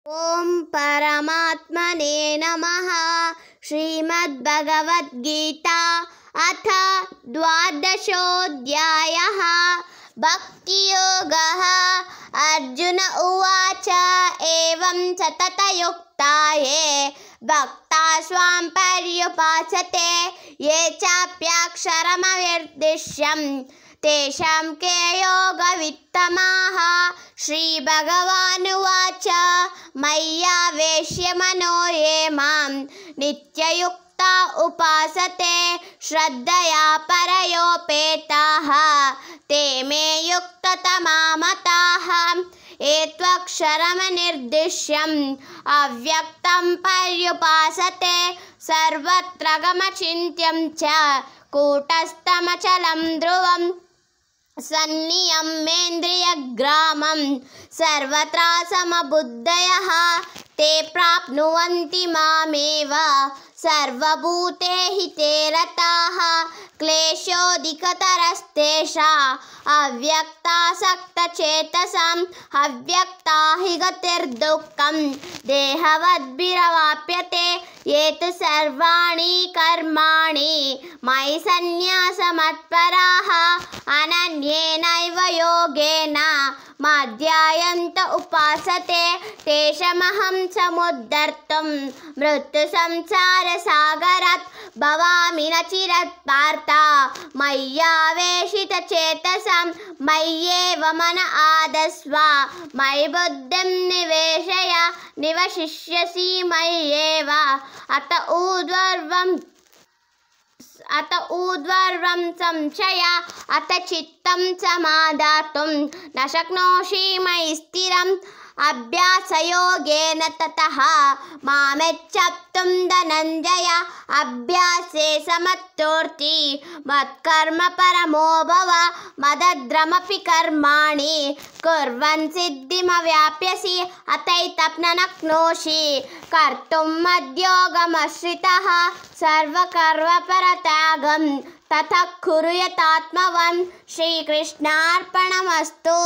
ओम परमात्मने नमः। श्रीमद्भगवद्गीता अथ द्वादशोऽध्यायः। भक्तियोगः। अर्जुन उवाच एवं सततयुक्ता ये भक्ता स्वां पर्युपासते ये चाप्यक्षरमविर्दिश्यं तेषां के योगवित्तमाः। श्रीभगवानुवाच मय्यावेश्य मनो ये मां नित्ययुक्ता उपासते श्रद्धया परयोपेताः ते मे युक्ततमा मताः। एत्वक्षरमनिर्दिश्यम् अव्यक्तं पर्युपासते सर्वत्र गमचिन्त्यं च कूटस्थमचलं ध्रुवम् सन्नियम्येन्द्रियग्रामं सर्वत्र समबुद्धयः ते प्राप्नुवन्ति मामेव सर्वभूतेषु ते रताः। क्लेशोऽधिकतरस्तेषाम् अव्यक्तासक्तचेतसाम् अव्यक्ता हि गतिर्दुःखं देहवद्भिरवाप्यते। ये तु सर्वाणि कर्माणि मयि सन्न्यासमत्पराः अनन्येनैव योगेन माध्यायन्त उपासते तेषामहं समुद्धर्तुं मृत्युसंसारसागरात् भवामि न चिरात् पार्थ। मय्यावेशितचेतसां मय्येव मन आदस्व मयि बुद्धिं निवेशय निवशिष्यसि मय्येव। अत ऊर्ध्वं संशय अथ चित्तं समादातुं न शक्नोषि मयि स्थिरम् अभ्यासयोगेन ततः मामेच्छप्तुं धनञ्जय। अभ्यासे समर्थोऽर्ति मत्कर्म परमो भव मदद्रमपि कर्माणि कुर्वन् सिद्धिमवाप्स्यसि अतैतप्न नक्नोषि कर्तुं मद्योगमश्रितः सर्वकर्मपरत्यागं ततः कुरु यथात्मवान्। श्रीकृष्णार्पणमस्तु।